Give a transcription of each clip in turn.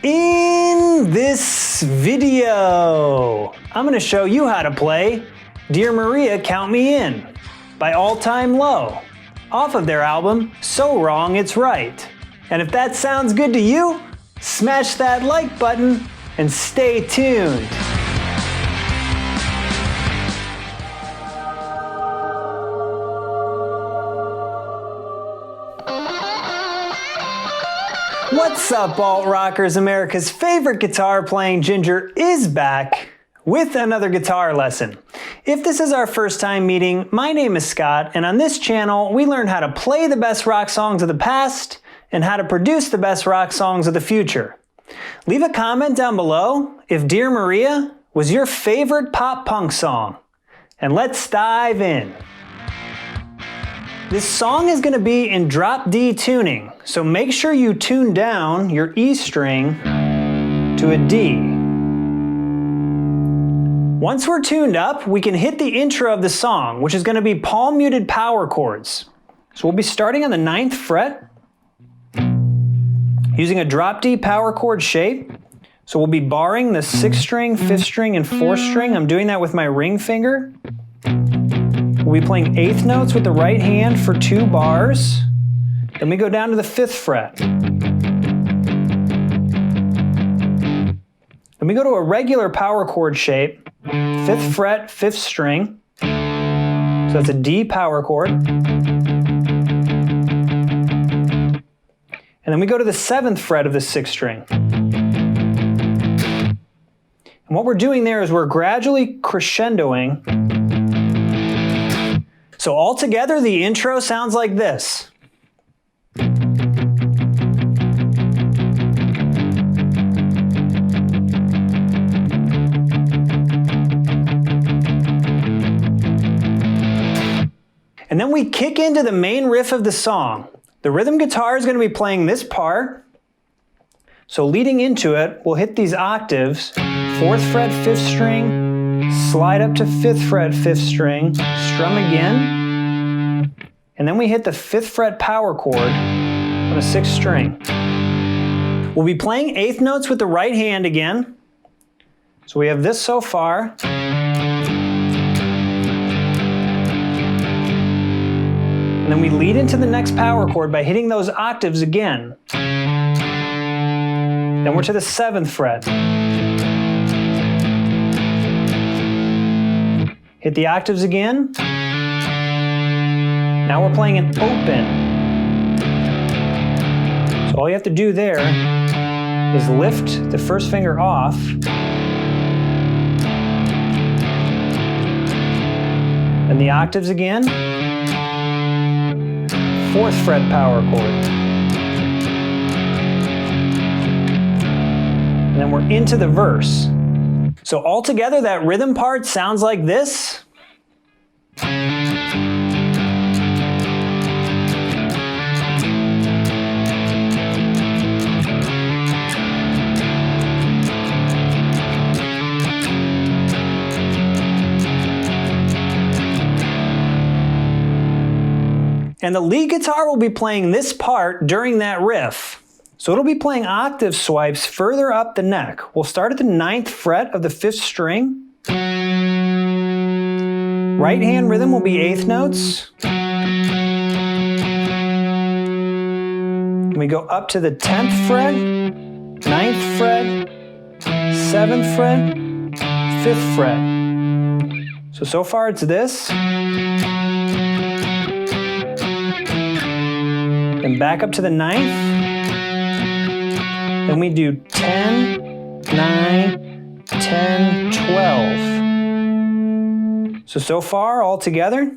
In this video, I'm going to show you how to play Dear Maria, Count Me In by All Time Low off of their album So Wrong It's Right. And if that sounds good to you, smash that like button and stay tuned. What's up, alt rockers? America's favorite guitar playing Ginger is back with another guitar lesson. If this is our first time meeting, my name is Scott, and on this channel we learn how to play the best rock songs of the past and how to produce the best rock songs of the future. Leave a comment down below if Dear Maria was your favorite pop punk song, and let's dive in. This song is going to be in drop D tuning, so make sure you tune down your E string to a D. Once we're tuned up, we can hit the intro of the song, which is going to be palm muted power chords. So we'll be starting on the 9th fret, using a drop D power chord shape. So we'll be barring the 6th string, 5th string, and 4th string. I'm doing that with my ring finger. We'll be playing 8th notes with the right hand for 2 bars. Then we go down to the 5th fret. Then we go to a regular power chord shape, 5th fret, 5th string. So that's a D power chord. And then we go to the 7th fret of the 6th string. And what we're doing there is we're gradually crescendoing. So altogether, the intro sounds like this. And then we kick into the main riff of the song. The rhythm guitar is going to be playing this part. So leading into it, we'll hit these octaves, 4th fret, 5th string, slide up to 5th fret, 5th string, strum again, and then we hit the 5th fret power chord on the 6th string. We'll be playing 8th notes with the right hand again. So we have this so far. And then we lead into the next power chord by hitting those octaves again. Then we're to the 7th fret. Hit the octaves again. Now we're playing an open. So all you have to do there is lift the first finger off. And the octaves again. 4th fret power chord. And then we're into the verse. So altogether, that rhythm part sounds like this. And the lead guitar will be playing this part during that riff. So it'll be playing octave swipes further up the neck. We'll start at the 9th fret of the 5th string. Right hand rhythm will be 8th notes. And we go up to the 10th fret, 9th fret, 7th fret, 5th fret. So far it's this. Then back up to the 9th. Then we do 10, 9, 10, 12. So far, all together.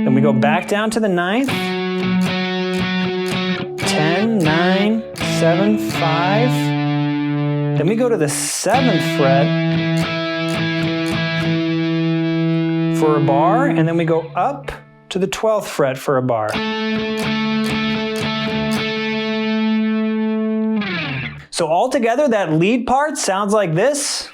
Then we go back down to the 9th. 10, 9, 7, 5. Then we go to the 7th fret for a bar, and then we go up to the 12th fret for a bar. So altogether, that lead part sounds like this.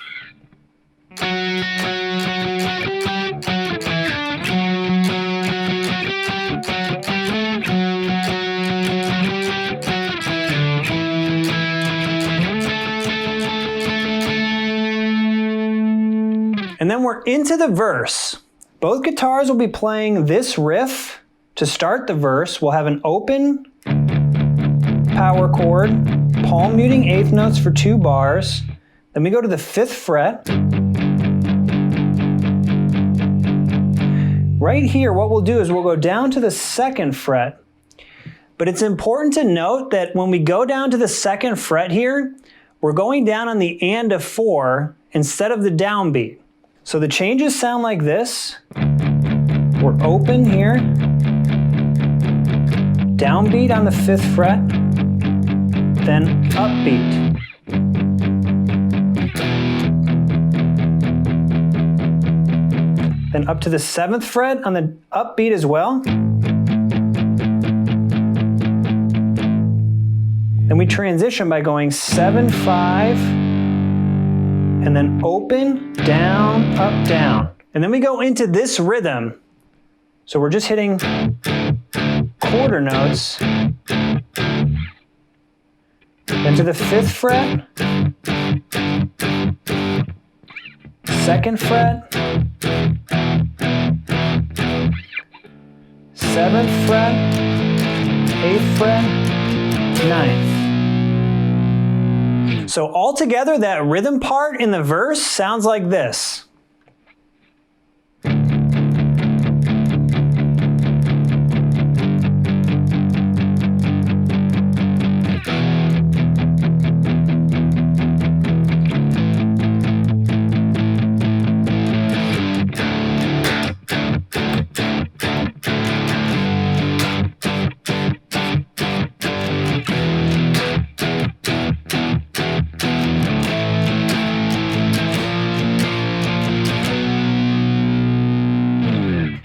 And then we're into the verse. Both guitars will be playing this riff to start the verse. We'll have an open power chord, palm muting eighth notes for 2 bars. Then we go to the 5th fret. Right here, what we'll do is we'll go down to the 2nd fret. But it's important to note that when we go down to the 2nd fret here, we're going down on the and of 4 instead of the downbeat. So the changes sound like this. We're open here. Downbeat on the 5th fret. Then upbeat. Then up to the 7th fret on the upbeat as well. Then we transition by going 7, 5, and then open, down, up, down. And then we go into this rhythm. So we're just hitting quarter notes. Then to the 5th fret, 2nd fret, 7th fret, 8th fret, 9th. So altogether, that rhythm part in the verse sounds like this.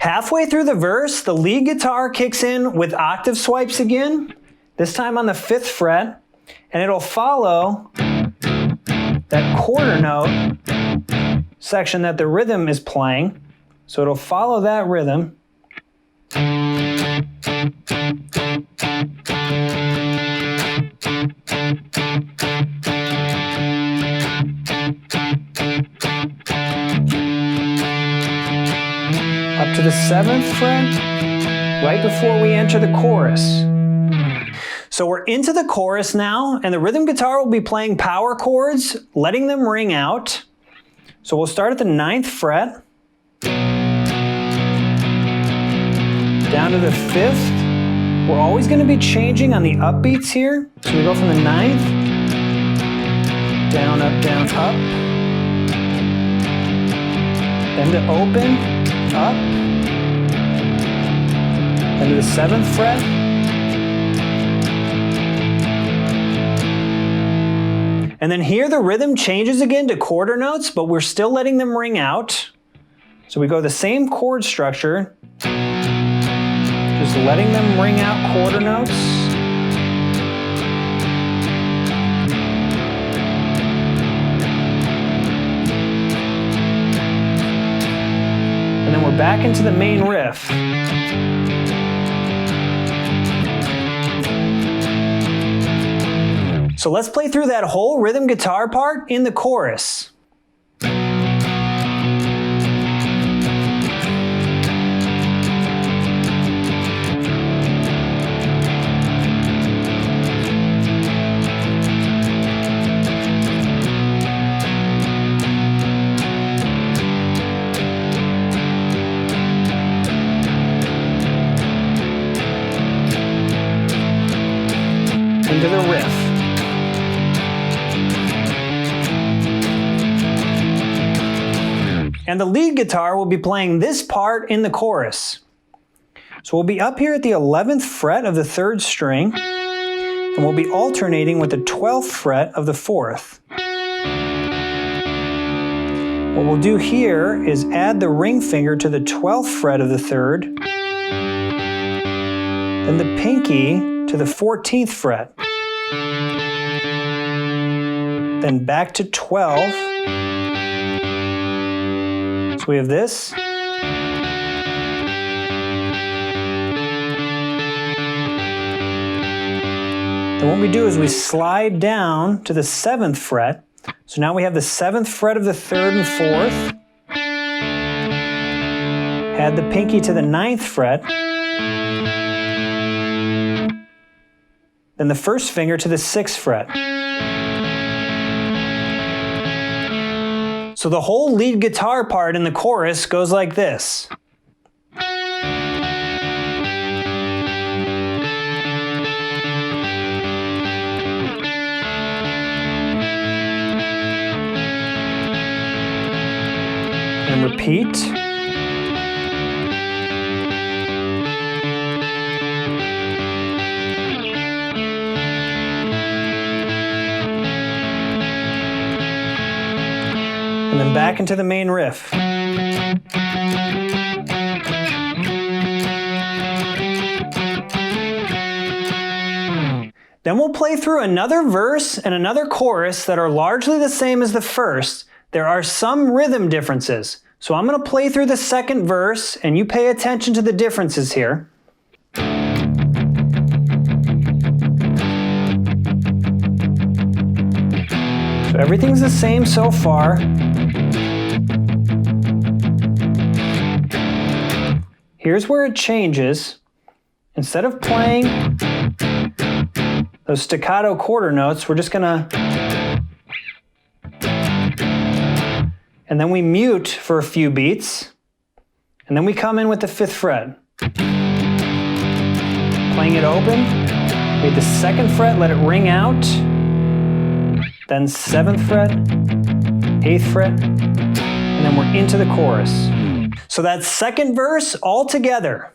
Halfway through the verse, the lead guitar kicks in with octave swipes again, this time on the 5th fret, and it'll follow that quarter note section that the rhythm is playing. So it'll follow that rhythm. Up to the 7th fret, right before we enter the chorus. So we're into the chorus now, and the rhythm guitar will be playing power chords, letting them ring out. So we'll start at the 9th fret, down to the 5th. We're always going to be changing on the upbeats here. So we go from the 9th, down, up, then to open, up, then to the 7th fret, and then here the rhythm changes again to quarter notes, but we're still letting them ring out. So we go the same chord structure, just letting them ring out quarter notes. And then we're back into the main riff. So let's play through that whole rhythm guitar part in the chorus. Into the riff. And the lead guitar will be playing this part in the chorus. So we'll be up here at the 11th fret of the 3rd string, and we'll be alternating with the 12th fret of the 4th. What we'll do here is add the ring finger to the 12th fret of the 3rd, then the pinky to the 14th fret, then back to 12. So we have this. Then what we do is we slide down to the 7th fret. So now we have the 7th fret of the 3rd and 4th, add the pinky to the 9th fret, then the first finger to the 6th fret. So the whole lead guitar part in the chorus goes like this. And repeat. And then back into the main riff. Then we'll play through another verse and another chorus that are largely the same as the first. There are some rhythm differences. So I'm going to play through the second verse and you pay attention to the differences here. So everything's the same so far. Here's where it changes. Instead of playing those staccato quarter notes, we're just going to... And then we mute for a few beats. And then we come in with the 5th fret. Playing it open. We hit the 2nd fret, let it ring out. Then 7th fret, 8th fret, and then we're into the chorus. So that second verse all together.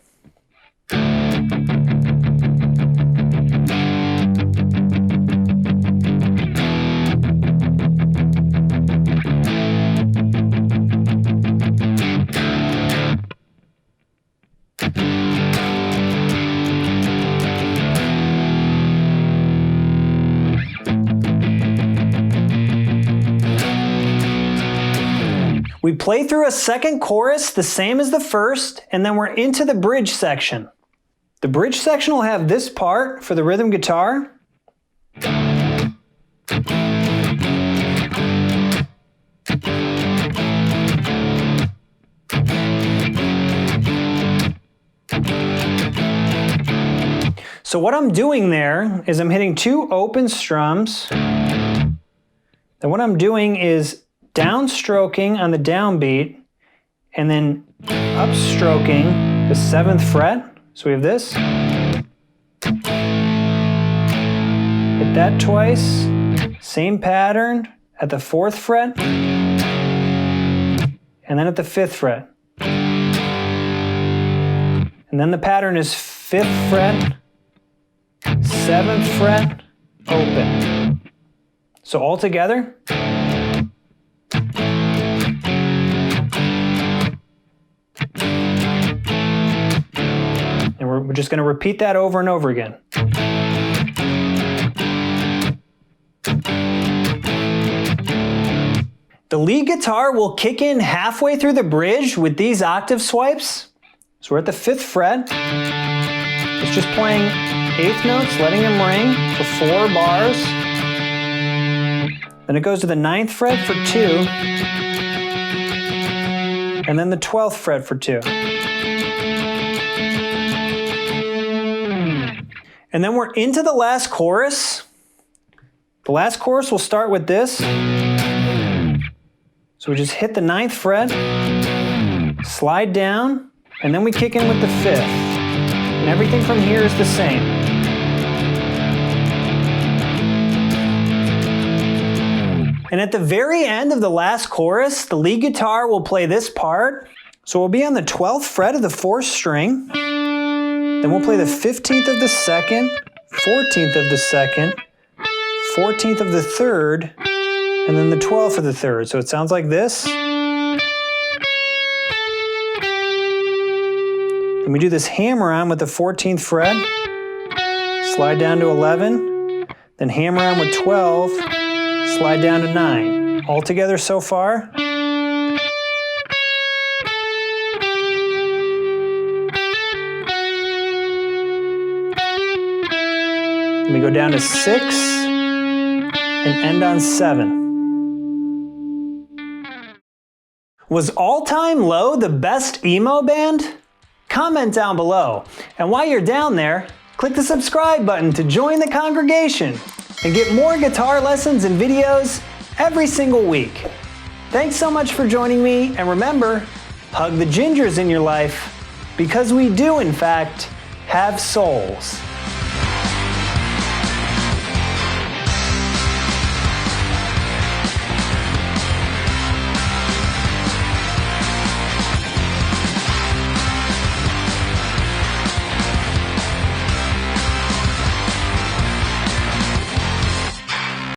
We play through a second chorus the same as the first, and then we're into the bridge section. The bridge section will have this part for the rhythm guitar. So what I'm doing there is I'm hitting 2 open strums. Then what I'm doing is downstroking on the downbeat and then upstroking the 7th fret. So we have this. Hit that twice. Same pattern at the 4th fret and then at the 5th fret. And then the pattern is 5th fret, 7th fret, open. So all together. And we're just going to repeat that over and over again. The lead guitar will kick in halfway through the bridge with these octave swipes. So we're at the 5th fret. It's just playing 8th notes, letting them ring for 4 bars. Then it goes to the 9th fret for 2. And then the 12th fret for 2. And then we're into the last chorus. The last chorus will start with this. So we just hit the 9th fret, slide down, and then we kick in with the 5th. And everything from here is the same. And at the very end of the last chorus, the lead guitar will play this part. So we'll be on the 12th fret of the 4th string. Then we'll play the 15th of the 2nd, 14th of the 2nd, 14th of the 3rd, and then the 12th of the 3rd. So it sounds like this. And we do this hammer on with the 14th fret, slide down to 11, then hammer on with 12, slide down to 9. All together so far. We go down to 6 and end on 7. Was All Time Low the best emo band? Comment down below. And while you're down there, click the subscribe button to join the congregation and get more guitar lessons and videos every single week. Thanks so much for joining me, and remember, hug the gingers in your life, because we do, in fact, have souls.